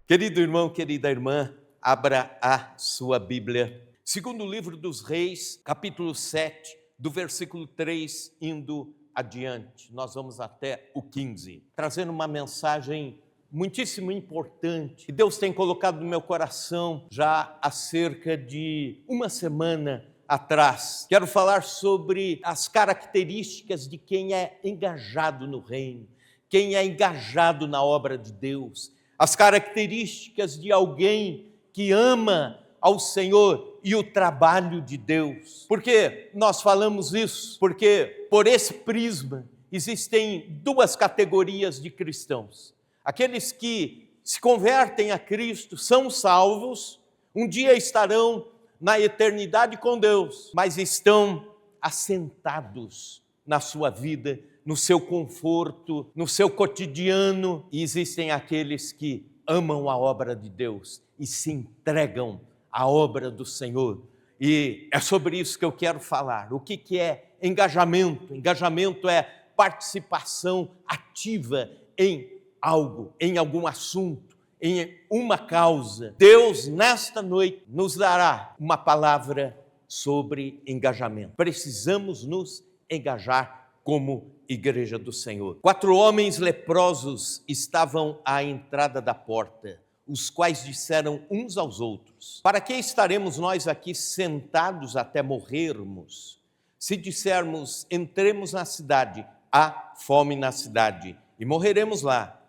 Querido irmão, querida irmã, abra a sua Bíblia. Segundo livro dos Reis, capítulo 7, do versículo 3 indo adiante. Nós vamos até o 15, trazendo uma mensagem muitíssimo importante que Deus tem colocado no meu coração já há cerca de uma semana atrás. Quero falar sobre as características de quem é engajado no reino, quem é engajado na obra de Deus, as características de alguém que ama ao Senhor e o trabalho de Deus. Por que nós falamos isso? Porque por esse prisma existem duas categorias de cristãos. Aqueles que se convertem a Cristo, são salvos, um dia estarão na eternidade com Deus, mas estão assentados na sua vida, no seu conforto, no seu cotidiano, e existem aqueles que amam a obra de Deus e se entregam à obra do Senhor. E é sobre isso que eu quero falar. O que é engajamento? Engajamento é participação ativa em algo, em algum assunto, em uma causa. Deus, nesta noite, nos dará uma palavra sobre engajamento. Precisamos nos engajar como igreja do Senhor. 4 homens leprosos estavam à entrada da porta, os quais disseram uns aos outros: para que estaremos nós aqui sentados até morrermos? Se dissermos, entremos na cidade, há fome na cidade, e morreremos lá.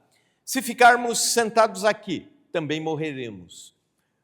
Se ficarmos sentados aqui, também morreremos.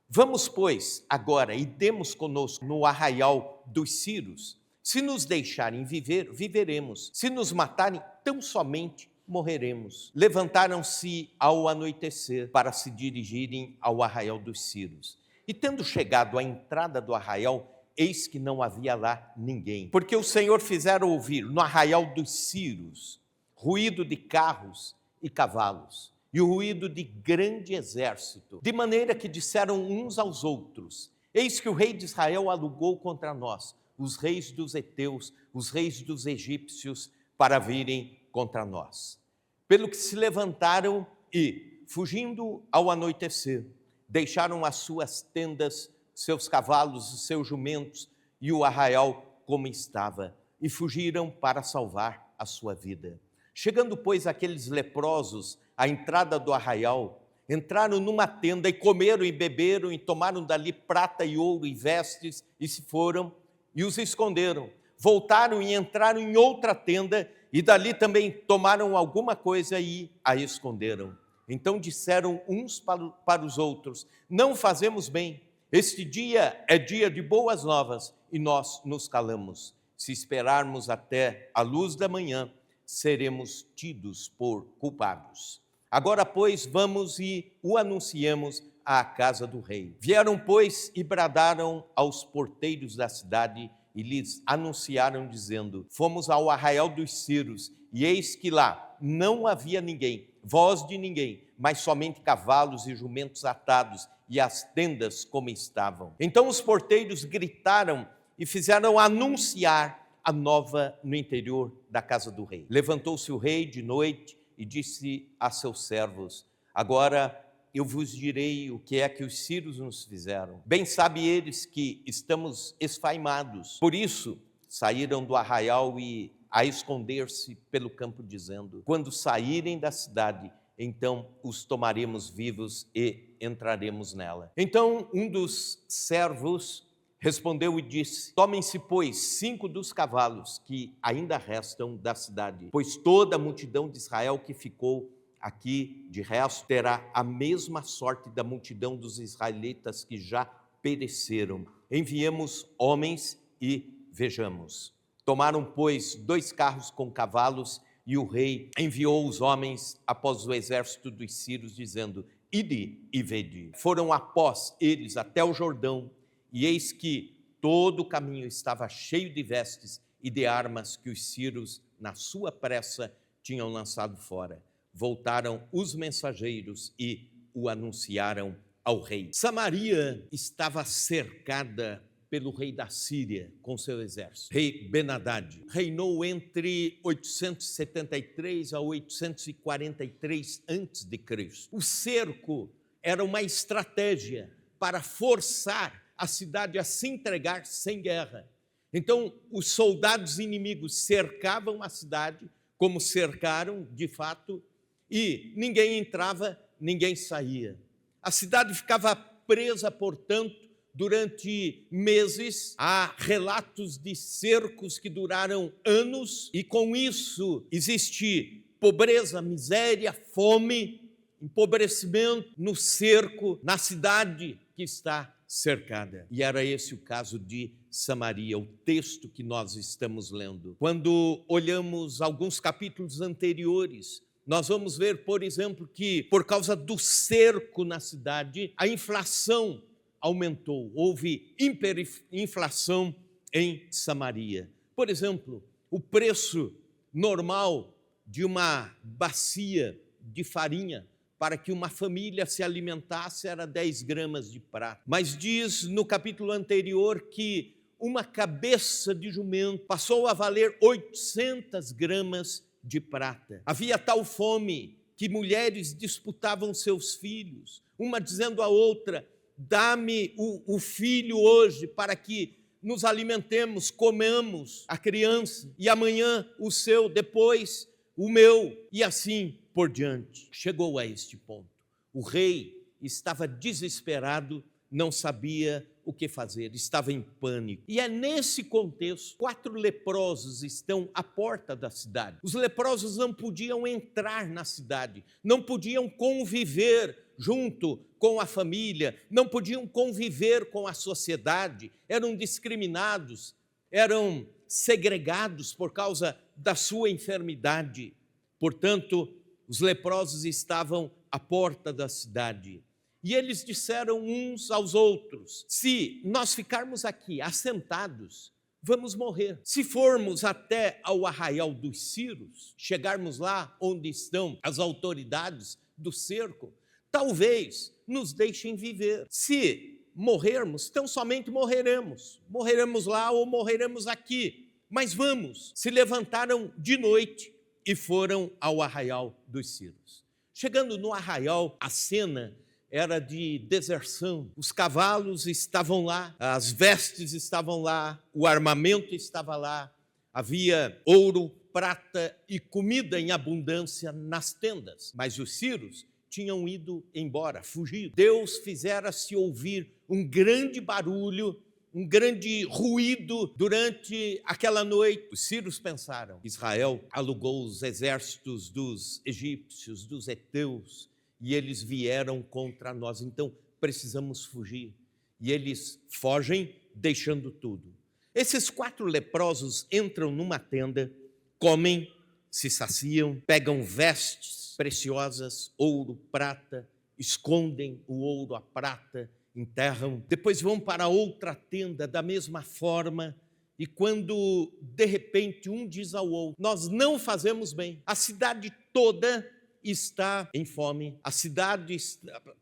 Vamos, pois, agora e demos conosco no arraial dos Círios. Se nos deixarem viver, viveremos. Se nos matarem, tão somente morreremos. Levantaram-se ao anoitecer para se dirigirem ao arraial dos Círios. E tendo chegado à entrada do arraial, eis que não havia lá ninguém. Porque o Senhor fizera ouvir no arraial dos Círios ruído de carros e cavalos, e o ruído de grande exército, de maneira que disseram uns aos outros: eis que o rei de Israel alugou contra nós os reis dos heteus, os reis dos egípcios, para virem contra nós. Pelo que se levantaram e, fugindo ao anoitecer, deixaram as suas tendas, seus cavalos, os seus jumentos e o arraial como estava, e fugiram para salvar a sua vida. Chegando, pois, aqueles leprosos à entrada do arraial, entraram numa tenda e comeram e beberam e tomaram dali prata e ouro e vestes e se foram e os esconderam. Voltaram e entraram em outra tenda e dali também tomaram alguma coisa e a esconderam. Então disseram uns para os outros: não fazemos bem, este dia é dia de boas novas e nós nos calamos. Se esperarmos até a luz da manhã, seremos tidos por culpados. Agora, pois, vamos e o anunciemos à casa do rei. Vieram, pois, e bradaram aos porteiros da cidade e lhes anunciaram, dizendo: fomos ao arraial dos Círios, e eis que lá não havia ninguém, voz de ninguém, mas somente cavalos e jumentos atados, e as tendas como estavam. Então os porteiros gritaram e fizeram anunciar a nova no interior da casa do rei. Levantou-se o rei de noite e disse a seus servos: agora eu vos direi o que é que os sírios nos fizeram. Bem sabe eles que estamos esfaimados. Por isso saíram do arraial e a esconder-se pelo campo, dizendo: quando saírem da cidade, então os tomaremos vivos e entraremos nela. Então um dos servos respondeu e disse: tomem-se, pois, 5 dos cavalos que ainda restam da cidade, pois toda a multidão de Israel que ficou aqui de resto terá a mesma sorte da multidão dos israelitas que já pereceram. Enviemos homens e vejamos. Tomaram, pois, 2 carros com cavalos, e o rei enviou os homens após o exército dos sírios, dizendo: ide e vede. Foram após eles até o Jordão, e eis que todo o caminho estava cheio de vestes e de armas que os sírios, na sua pressa, tinham lançado fora. Voltaram os mensageiros e o anunciaram ao rei. Samaria estava cercada pelo rei da Síria com seu exército. Rei Ben-Hadad reinou entre 873 a 843 a.C. O cerco era uma estratégia para forçar a cidade a se entregar sem guerra. Então, os soldados inimigos cercavam a cidade, como cercaram de fato, e ninguém entrava, ninguém saía. A cidade ficava presa, portanto, durante meses. Há relatos de cercos que duraram anos, e com isso existe pobreza, miséria, fome, empobrecimento no cerco, na cidade que está cercada. E era esse o caso de Samaria, o texto que nós estamos lendo. Quando olhamos alguns capítulos anteriores, nós vamos ver, por exemplo, que por causa do cerco na cidade, a inflação aumentou, houve hiperinflação em Samaria. Por exemplo, o preço normal de uma bacia de farinha para que uma família se alimentasse era 10 gramas de prata. Mas diz no capítulo anterior que uma cabeça de jumento passou a valer 800 gramas de prata. Havia tal fome que mulheres disputavam seus filhos, uma dizendo à outra: dá-me o filho hoje para que nos alimentemos, comamos a criança, e amanhã o seu, depois o meu, e assim por diante. Chegou a este ponto. O rei estava desesperado, não sabia o que fazer, estava em pânico. E é nesse contexto, 4 leprosos estão à porta da cidade. Os leprosos não podiam entrar na cidade, não podiam conviver junto com a família, não podiam conviver com a sociedade, eram discriminados, eram segregados por causa da sua enfermidade. Portanto, os leprosos estavam à porta da cidade. E eles disseram uns aos outros: se nós ficarmos aqui assentados, vamos morrer. Se formos até ao arraial dos Círios, chegarmos lá onde estão as autoridades do cerco, talvez nos deixem viver. Se morrermos, tão somente morreremos. Morreremos lá ou morreremos aqui. Mas vamos. Se levantaram de noite e foram ao arraial dos Círios. Chegando no arraial, a cena era de deserção. Os cavalos estavam lá, as vestes estavam lá, o armamento estava lá, havia ouro, prata e comida em abundância nas tendas. Mas os círios tinham ido embora, fugido. Deus fizera-se ouvir um grande barulho, um grande ruído durante aquela noite. Os círios pensaram: Israel alugou os exércitos dos egípcios, dos heteus, e eles vieram contra nós, então precisamos fugir. E eles fogem, deixando tudo. Esses 4 leprosos entram numa tenda, comem, se saciam, pegam vestes preciosas, ouro, prata, escondem o ouro, a prata, enterram. Depois vão para outra tenda da mesma forma, e quando de repente um diz ao outro: nós não fazemos bem, a cidade toda está em fome, a cidade,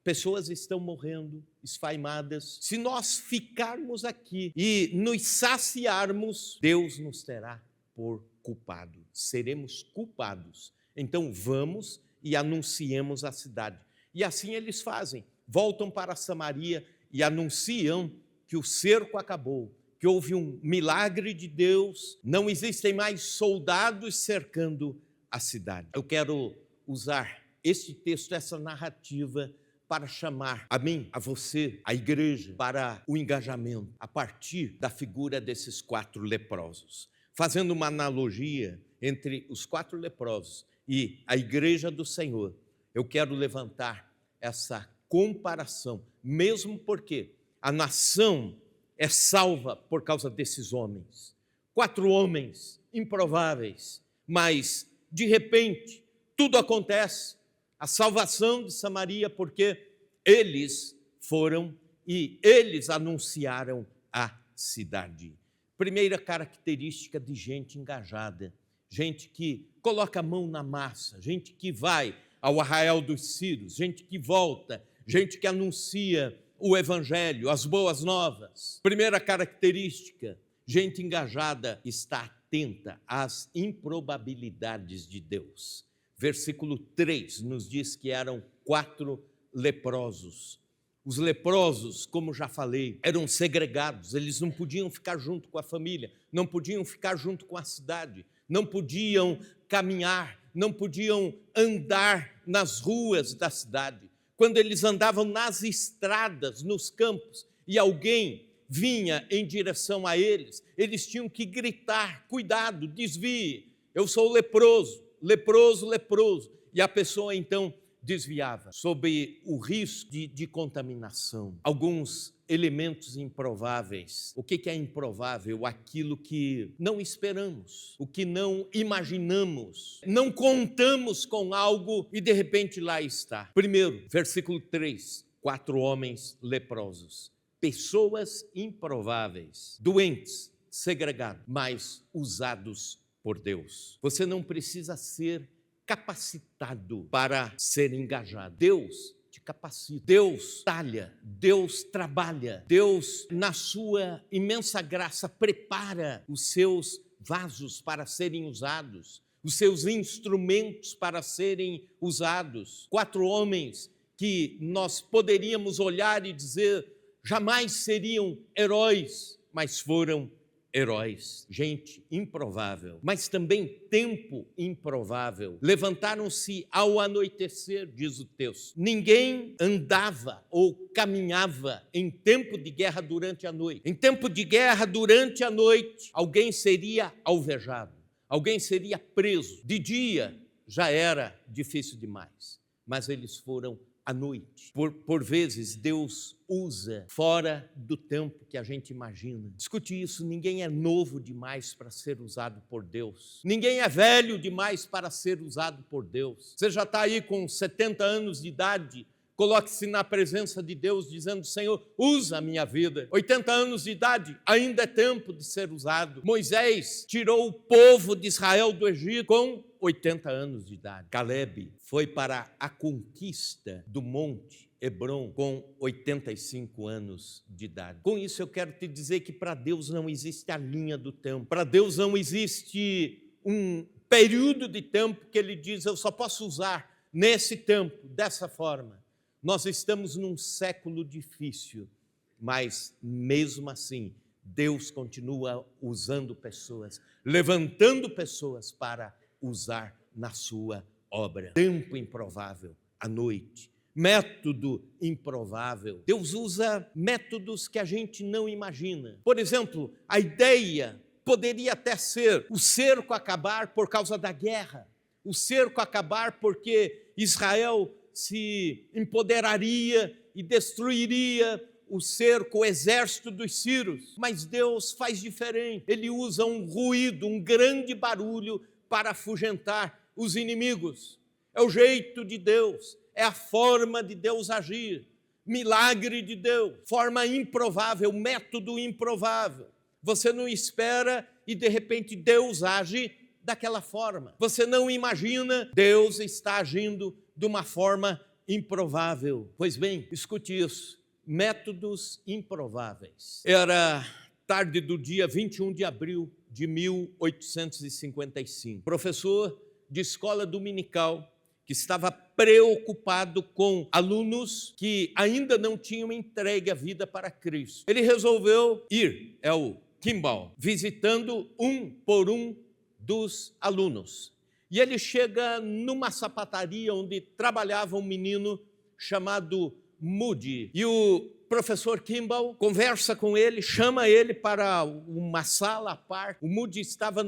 pessoas estão morrendo, esfaimadas. Se nós ficarmos aqui e nos saciarmos, Deus nos terá por culpado, seremos culpados. Então vamos e anunciemos a cidade. E assim eles fazem, voltam para Samaria e anunciam que o cerco acabou, que houve um milagre de Deus, não existem mais soldados cercando a cidade. Eu quero usar este texto, essa narrativa, para chamar a mim, a você, a igreja, para o engajamento, a partir da figura desses 4 leprosos. Fazendo uma analogia entre os 4 leprosos e a igreja do Senhor, eu quero levantar essa comparação, mesmo porque a nação é salva por causa desses homens. 4 homens improváveis, mas, de repente, tudo acontece, a salvação de Samaria, porque eles foram e eles anunciaram a cidade. Primeira característica de gente engajada, gente que coloca a mão na massa, gente que vai ao arraial dos círios, gente que volta, gente que anuncia o evangelho, as boas novas. Primeira característica, gente engajada está atenta às improbabilidades de Deus. Versículo 3 nos diz que eram 4 leprosos. Os leprosos, como já falei, eram segregados, eles não podiam ficar junto com a família, não podiam ficar junto com a cidade, não podiam caminhar, não podiam andar nas ruas da cidade. Quando eles andavam nas estradas, nos campos, e alguém vinha em direção a eles, eles tinham que gritar: cuidado, desvie, eu sou leproso, leproso, leproso. E a pessoa então desviava, sob o risco de contaminação. Alguns elementos improváveis. O que é improvável? Aquilo que não esperamos, o que não imaginamos, não contamos com algo e de repente lá está. Primeiro, versículo 3, 4 homens leprosos, pessoas improváveis, doentes, segregados, mas usados por Deus. Você não precisa ser capacitado para ser engajado. Deus te capacita, Deus talha, Deus trabalha, Deus, na sua imensa graça, prepara os seus vasos para serem usados, os seus instrumentos para serem usados. 4 homens que nós poderíamos olhar e dizer jamais seriam heróis, mas foram heróis, gente improvável, mas também tempo improvável. Levantaram-se ao anoitecer, diz o texto. Ninguém andava ou caminhava em tempo de guerra durante a noite. Em tempo de guerra durante a noite, alguém seria alvejado, alguém seria preso. De dia já era difícil demais, mas eles foram à noite. Por vezes, Deus usa fora do tempo que a gente imagina. Escute isso, ninguém é novo demais para ser usado por Deus. Ninguém é velho demais para ser usado por Deus. Você já está aí com 70 anos de idade, coloque-se na presença de Deus dizendo: Senhor, usa a minha vida. 80 anos de idade, ainda é tempo de ser usado. Moisés tirou o povo de Israel do Egito com 80 anos de idade. Caleb foi para a conquista do Monte Hebrom com 85 anos de idade. Com isso eu quero te dizer que para Deus não existe a linha do tempo. Para Deus não existe um período de tempo que Ele diz: eu só posso usar nesse tempo, dessa forma. Nós estamos num século difícil, mas mesmo assim, Deus continua usando pessoas, levantando pessoas para usar na sua obra. Tempo improvável, à noite. Método improvável. Deus usa métodos que a gente não imagina. Por exemplo, a ideia poderia até ser o cerco acabar por causa da guerra, o cerco acabar porque Israel se empoderaria e destruiria o cerco, o exército dos sírios. Mas Deus faz diferente. Ele usa um ruído, um grande barulho para afugentar os inimigos. É o jeito de Deus, é a forma de Deus agir. Milagre de Deus, forma improvável, método improvável. Você não espera e de repente Deus age daquela forma. Você não imagina, Deus está agindo de uma forma improvável. Pois bem, escute isso, métodos improváveis. Era tarde do dia 21 de abril de 1855. Professor de escola dominical que estava preocupado com alunos que ainda não tinham entregue a vida para Cristo. Ele resolveu ir, é o Kimball, visitando um por um dos alunos. E ele chega numa sapataria onde trabalhava um menino chamado Moody. E o professor Kimball conversa com ele, chama ele para uma sala à parte. O Moody estava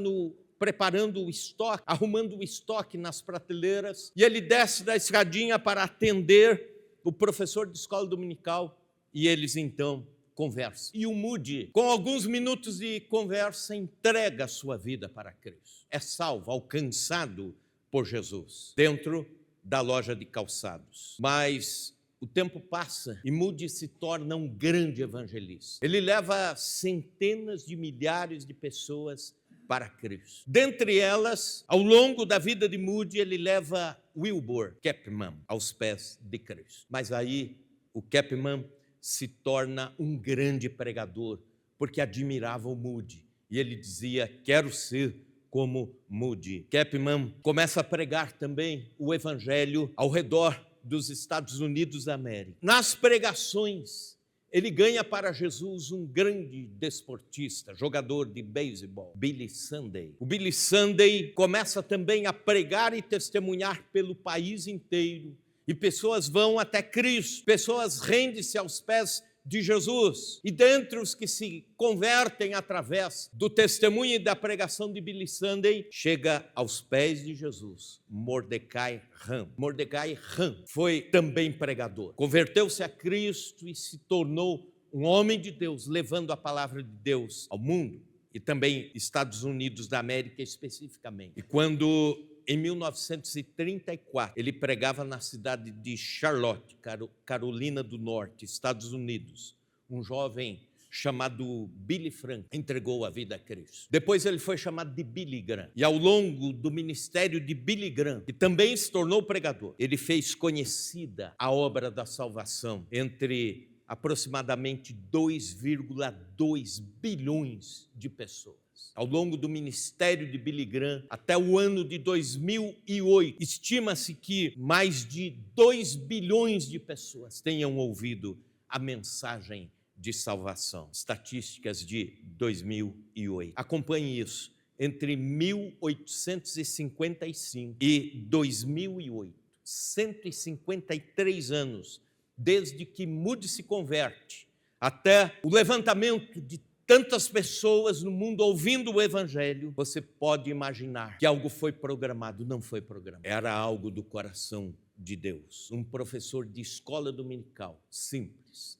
preparando o estoque, arrumando o estoque nas prateleiras. E ele desce da escadinha para atender o professor de escola dominical. E eles então conversam. E o Moody, com alguns minutos de conversa, entrega a sua vida para Cristo. É salvo, alcançado por Jesus, dentro da loja de calçados. Mas o tempo passa e Moody se torna um grande evangelista. Ele leva centenas de milhares de pessoas para Cristo. Dentre elas, ao longo da vida de Moody, ele leva Wilbur Capman aos pés de Cristo. Mas aí o Capman se torna um grande pregador, porque admirava o Moody. E ele dizia: quero ser como Moody. Capman começa a pregar também o evangelho ao redor dos Estados Unidos da América. Nas pregações, ele ganha para Jesus um grande desportista, jogador de beisebol, Billy Sunday. O Billy Sunday começa também a pregar e testemunhar pelo país inteiro. E pessoas vão até Cristo, pessoas rendem-se aos pés de Jesus. E dentre os que se convertem através do testemunho e da pregação de Billy Sunday, chega aos pés de Jesus Mordecai Ham. Mordecai Ham foi também pregador. Converteu-se a Cristo e se tornou um homem de Deus, levando a palavra de Deus ao mundo e também Estados Unidos da América especificamente. E quando em 1934, ele pregava na cidade de Charlotte, Carolina do Norte, Estados Unidos. Um jovem chamado Billy Frank entregou a vida a Cristo. Depois ele foi chamado de Billy Graham. E ao longo do ministério de Billy Graham, que também se tornou pregador, ele fez conhecida a obra da salvação entre aproximadamente 2,2 bilhões de pessoas. Ao longo do ministério de Billy Graham, até o ano de 2008, estima-se que mais de 2 bilhões de pessoas tenham ouvido a mensagem de salvação. Estatísticas de 2008. Acompanhe isso. Entre 1855 e 2008, 153 anos, desde que Moody se converte, até o levantamento de tantas pessoas no mundo ouvindo o Evangelho, você pode imaginar que algo foi programado. Não foi programado. Era algo do coração de Deus. Um professor de escola dominical, simples,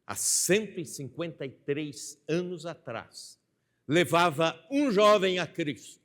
há 153 anos atrás, levava um jovem a Cristo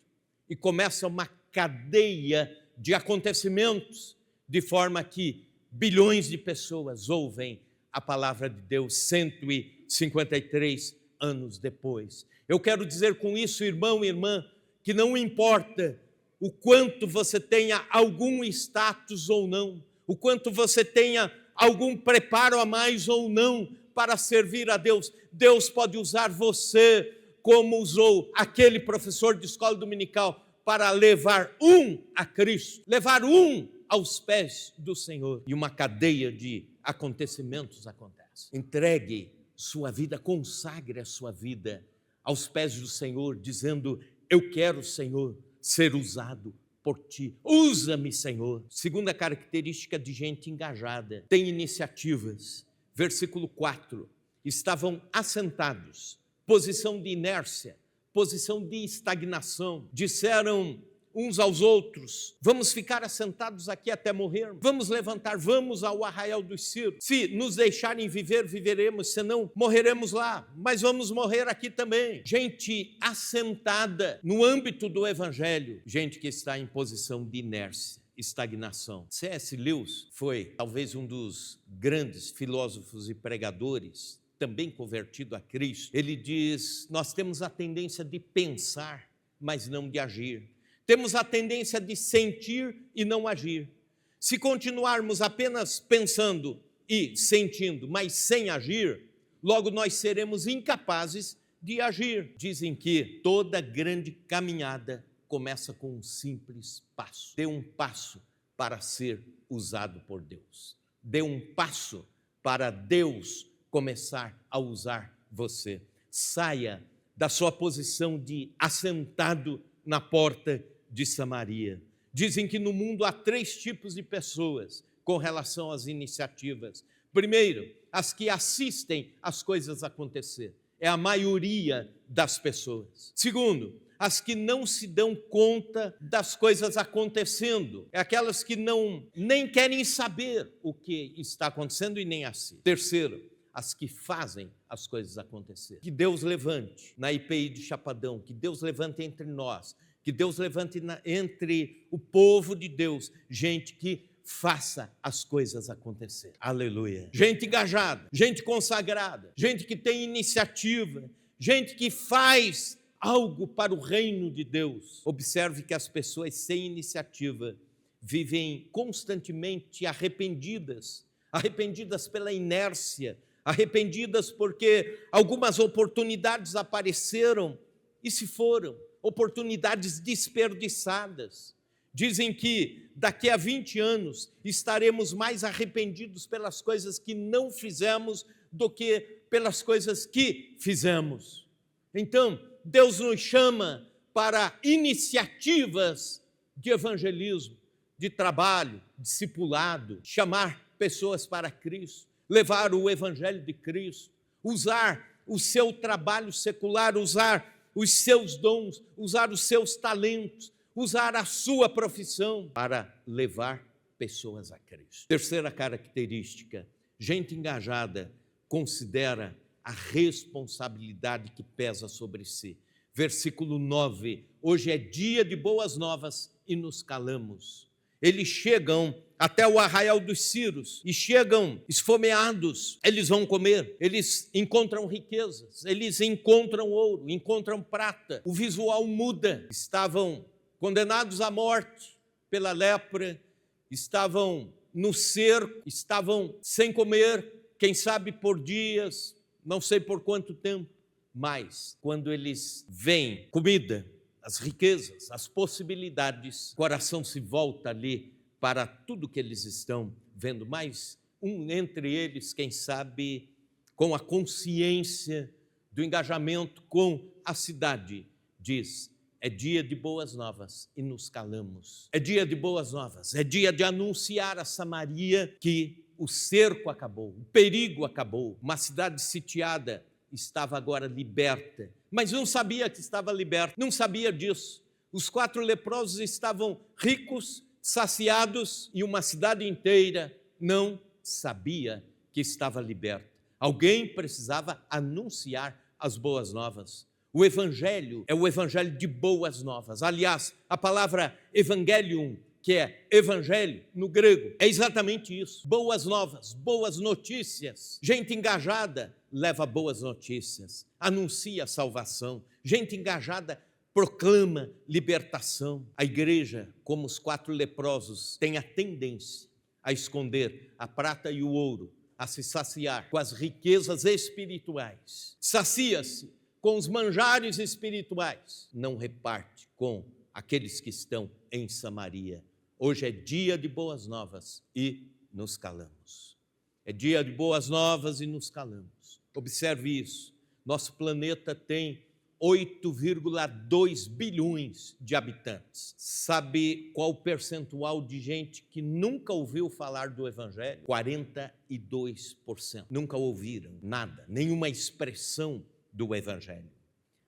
e começa uma cadeia de acontecimentos, de forma que bilhões de pessoas ouvem a palavra de Deus 153 anos depois. Eu quero dizer com isso, irmão e irmã, que não importa o quanto você tenha algum status ou não, o quanto você tenha algum preparo a mais ou não para servir a Deus, Deus pode usar você como usou aquele professor de escola dominical para levar um a Cristo, levar um aos pés do Senhor. E uma cadeia de acontecimentos acontece. Entregue sua vida, consagre a sua vida aos pés do Senhor, dizendo: eu quero, Senhor, ser usado por Ti. Usa-me, Senhor. Segunda característica de gente engajada, tem iniciativas. Versículo 4, estavam assentados, posição de inércia, posição de estagnação. Disseram uns aos outros: vamos ficar assentados aqui até morrer, vamos levantar, vamos ao arraial dos Círios. Se nos deixarem viver, viveremos, senão morreremos lá, mas vamos morrer aqui também. Gente assentada no âmbito do Evangelho, gente que está em posição de inércia, estagnação. C.S. Lewis foi talvez um dos grandes filósofos e pregadores, também convertido a Cristo. Ele diz: nós temos a tendência de pensar, mas não de agir. Temos a tendência de sentir e não agir. Se continuarmos apenas pensando e sentindo, mas sem agir, logo nós seremos incapazes de agir. Dizem que toda grande caminhada começa com um simples passo. Dê um passo para ser usado por Deus. Dê um passo para Deus começar a usar você. Saia da sua posição de assentado na porta de Samaria. Dizem que no mundo há 3 tipos de pessoas com relação às iniciativas. Primeiro, as que assistem as coisas acontecer. É a maioria das pessoas. Segundo, as que não se dão conta das coisas acontecendo. É aquelas que nem querem saber o que está acontecendo e nem assistem. Terceiro, as que fazem as coisas acontecer. Que Deus levante na IPI de Chapadão, que Deus levante entre nós, que Deus levante entre o povo de Deus, gente que faça as coisas acontecer. Aleluia. Gente engajada, gente consagrada, gente que tem iniciativa, gente que faz algo para o reino de Deus. Observe que as pessoas sem iniciativa vivem constantemente arrependidas pela inércia, arrependidas porque algumas oportunidades apareceram e se foram. Oportunidades desperdiçadas, Dizem que daqui a 20 anos estaremos mais arrependidos pelas coisas que não fizemos do que pelas coisas que fizemos. Então, Deus nos chama para iniciativas de evangelismo, de trabalho, discipulado, chamar pessoas para Cristo, levar o evangelho de Cristo, usar o seu trabalho secular, usar os seus dons, usar os seus talentos, usar a sua profissão para levar pessoas a Cristo. Terceira característica, gente engajada considera a responsabilidade que pesa sobre si. Versículo 9, hoje é dia de boas novas e nos calamos. Eles chegam até o arraial dos ciros e chegam esfomeados, eles vão comer, eles encontram riquezas, eles encontram ouro, encontram prata, o visual muda, estavam condenados à morte pela lepra, estavam no cerco, estavam sem comer, quem sabe por dias, não sei por quanto tempo, mas quando eles veem comida, as riquezas, as possibilidades, o coração se volta ali para tudo que eles estão vendo, mais um entre eles, quem sabe, com a consciência do engajamento com a cidade, diz, é dia de boas novas e nos calamos. É dia de boas novas, é dia de anunciar a Samaria que o cerco acabou, o perigo acabou, uma cidade sitiada estava agora liberta, mas não sabia que estava liberta, não sabia disso. Os 4 leprosos estavam ricos, saciados, e uma cidade inteira não sabia que estava liberta. Alguém precisava anunciar as boas novas. O evangelho é o evangelho de boas novas. Aliás, a palavra evangelium, que é evangelho no grego, é exatamente isso. Boas novas, boas notícias. Gente engajada leva boas notícias, anuncia a salvação. Gente engajada proclama libertação. A igreja, como os 4 leprosos, tem a tendência a esconder a prata e o ouro, a se saciar com as riquezas espirituais. Sacia-se com os manjares espirituais, não reparte com aqueles que estão em Samaria. Hoje é dia de boas novas e nos calamos. É dia de boas novas e nos calamos. Observe isso, nosso planeta tem 8,2 bilhões de habitantes. Sabe qual o percentual de gente que nunca ouviu falar do Evangelho? 42%. Nunca ouviram nada, nenhuma expressão do Evangelho.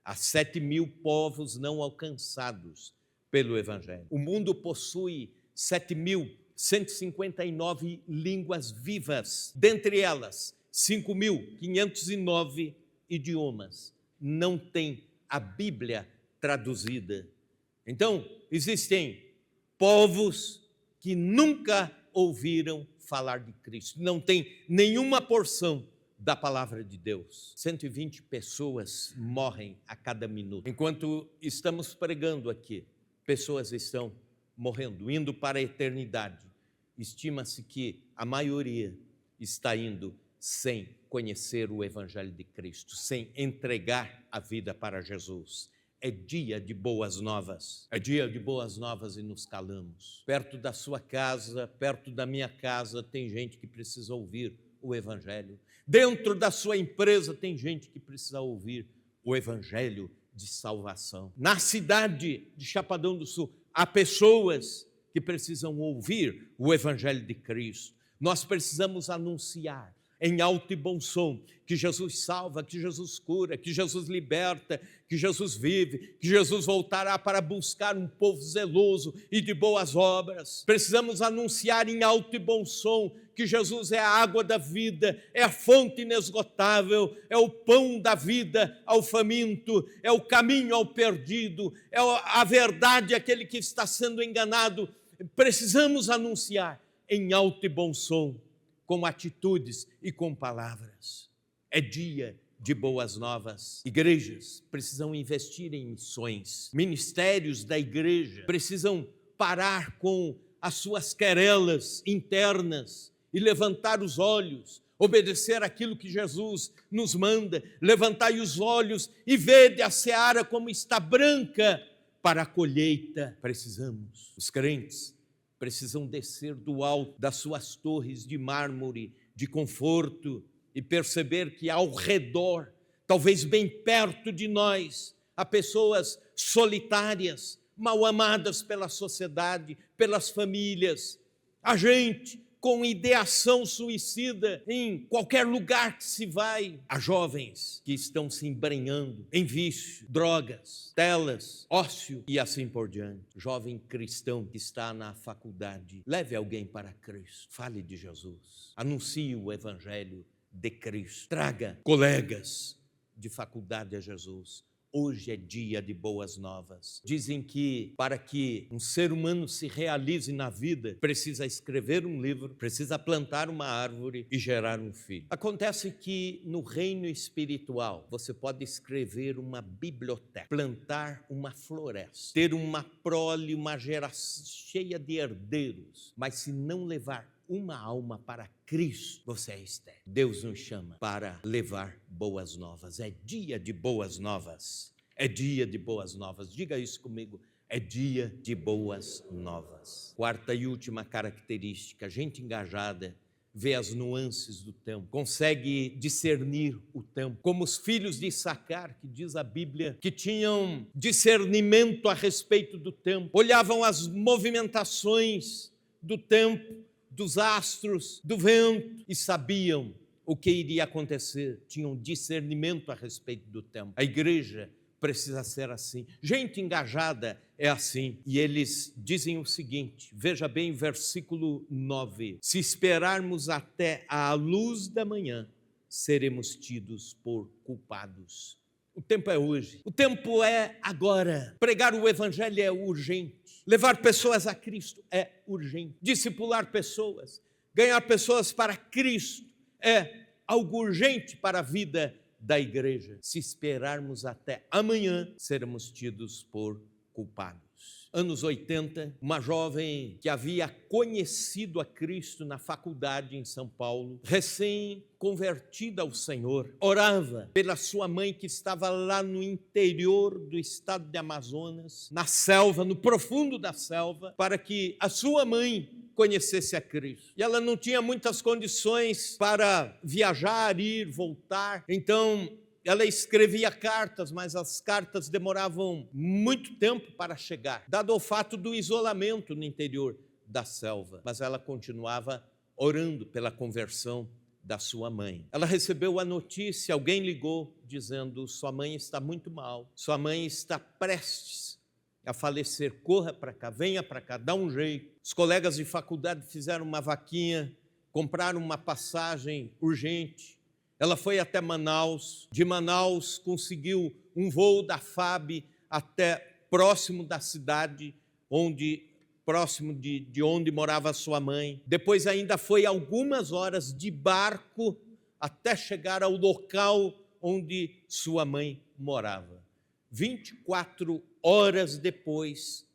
Há 7.000 povos não alcançados pelo Evangelho. O mundo possui 7.159 línguas vivas, dentre elas 5.509 idiomas. Não tem a Bíblia traduzida. Então, existem povos que nunca ouviram falar de Cristo, não tem nenhuma porção da palavra de Deus. 120 pessoas morrem a cada minuto. Enquanto estamos pregando aqui, pessoas estão morrendo, indo para a eternidade. Estima-se que a maioria está indo sem conhecer o Evangelho de Cristo, sem entregar a vida para Jesus. É dia de boas novas, é dia de boas novas e nos calamos. Perto da sua casa, perto da minha casa, tem gente que precisa ouvir o Evangelho. Dentro da sua empresa tem gente que precisa ouvir o Evangelho de salvação. Na cidade de Chapadão do Sul, há pessoas que precisam ouvir o Evangelho de Cristo. Nós precisamos anunciar em alto e bom som que Jesus salva, que Jesus cura, que Jesus liberta, que Jesus vive, que Jesus voltará para buscar um povo zeloso e de boas obras. Precisamos anunciar em alto e bom som que Jesus é a água da vida, é a fonte inesgotável, é o pão da vida ao faminto, é o caminho ao perdido, é a verdade àquele que está sendo enganado. Precisamos anunciar em alto e bom som, com atitudes e com palavras. É dia de boas novas. Igrejas precisam investir em missões. Ministérios da igreja precisam parar com as suas querelas internas e levantar os olhos, obedecer aquilo que Jesus nos manda. Levantai os olhos e vede a seara como está branca para a colheita. Precisamos, os crentes precisam descer do alto das suas torres de mármore, de conforto, e perceber que ao redor, talvez bem perto de nós, há pessoas solitárias, mal amadas pela sociedade, pelas famílias, há gente com ideação suicida em qualquer lugar que se vai. Há jovens que estão se embrenhando em vício, drogas, telas, ócio e assim por diante. Jovem cristão que está na faculdade, leve alguém para Cristo, fale de Jesus, anuncie o evangelho de Cristo, traga colegas de faculdade a Jesus. Hoje é dia de boas novas. Dizem que para que um ser humano se realize na vida, precisa escrever um livro, precisa plantar uma árvore e gerar um filho. Acontece que no reino espiritual, você pode escrever uma biblioteca, plantar uma floresta, ter uma prole, uma geração cheia de herdeiros, mas se não levar uma alma para Cristo, você é estéril. Deus nos chama para levar boas novas. É dia de boas novas. É dia de boas novas. Diga isso comigo. É dia de boas novas. Quarta e última característica: gente engajada vê as nuances do tempo, consegue discernir o tempo, como os filhos de Issacar, que diz a Bíblia, que tinham discernimento a respeito do tempo, olhavam as movimentações do tempo, dos astros, do vento, e sabiam o que iria acontecer, tinham discernimento a respeito do tempo. A igreja precisa ser assim, gente engajada é assim, e eles dizem o seguinte, veja bem, versículo 9, se esperarmos até a luz da manhã, seremos tidos por culpados. O tempo é hoje, o tempo é agora, pregar o evangelho é urgente, levar pessoas a Cristo é urgente, discipular pessoas, ganhar pessoas para Cristo é algo urgente para a vida da igreja. Se esperarmos até amanhã, seremos tidos por culpados. Anos 80, uma jovem que havia conhecido a Cristo na faculdade em São Paulo, recém-convertida ao Senhor, orava pela sua mãe que estava lá no interior do estado de Amazonas, na selva, no profundo da selva, para que a sua mãe conhecesse a Cristo. E ela não tinha muitas condições para viajar, ir, voltar, então ela escrevia cartas, mas as cartas demoravam muito tempo para chegar, dado o fato do isolamento no interior da selva. Mas ela continuava orando pela conversão da sua mãe. Ela recebeu a notícia, alguém ligou dizendo: sua mãe está muito mal, sua mãe está prestes a falecer, corra para cá, venha para cá, dá um jeito. Os colegas de faculdade fizeram uma vaquinha, compraram uma passagem urgente. Ela foi até Manaus, de Manaus conseguiu um voo da FAB até próximo da cidade, próximo de onde morava sua mãe. Depois ainda foi algumas horas de barco até chegar ao local onde sua mãe morava. 24 horas depois,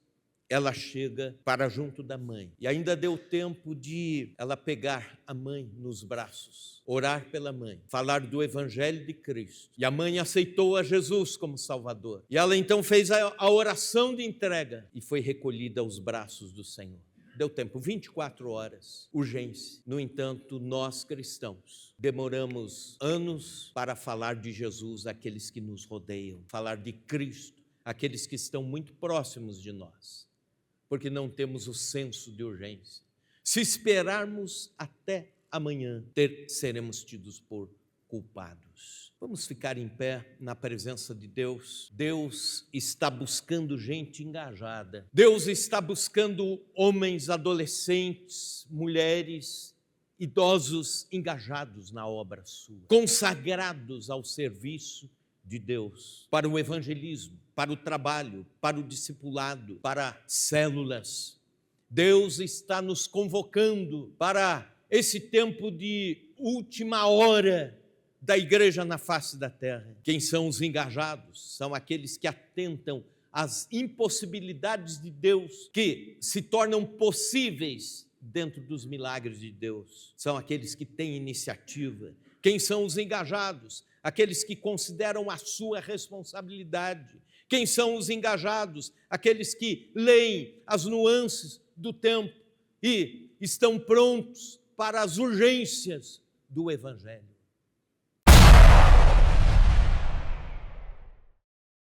ela chega para junto da mãe. E ainda deu tempo de ela pegar a mãe nos braços, orar pela mãe, falar do evangelho de Cristo. E a mãe aceitou a Jesus como Salvador. E ela então fez a oração de entrega e foi recolhida aos braços do Senhor. Deu tempo, 24 horas, urgência. No entanto, nós cristãos demoramos anos para falar de Jesus àqueles que nos rodeiam, falar de Cristo àqueles que estão muito próximos de nós, porque não temos o senso de urgência. Se esperarmos até amanhã, seremos tidos por culpados. Vamos ficar em pé na presença de Deus. Deus está buscando gente engajada. Deus está buscando homens, adolescentes, mulheres, idosos engajados na obra sua, consagrados ao serviço de Deus, para o evangelismo, para o trabalho, para o discipulado, para células. Deus está nos convocando para esse tempo de última hora da igreja na face da terra. Quem são os engajados? São aqueles que atentam às impossibilidades de Deus, que se tornam possíveis dentro dos milagres de Deus. São aqueles que têm iniciativa. Quem são os engajados? Aqueles que consideram a sua responsabilidade Quem são os engajados? Aqueles que leem as nuances do tempo e estão prontos para as urgências do Evangelho.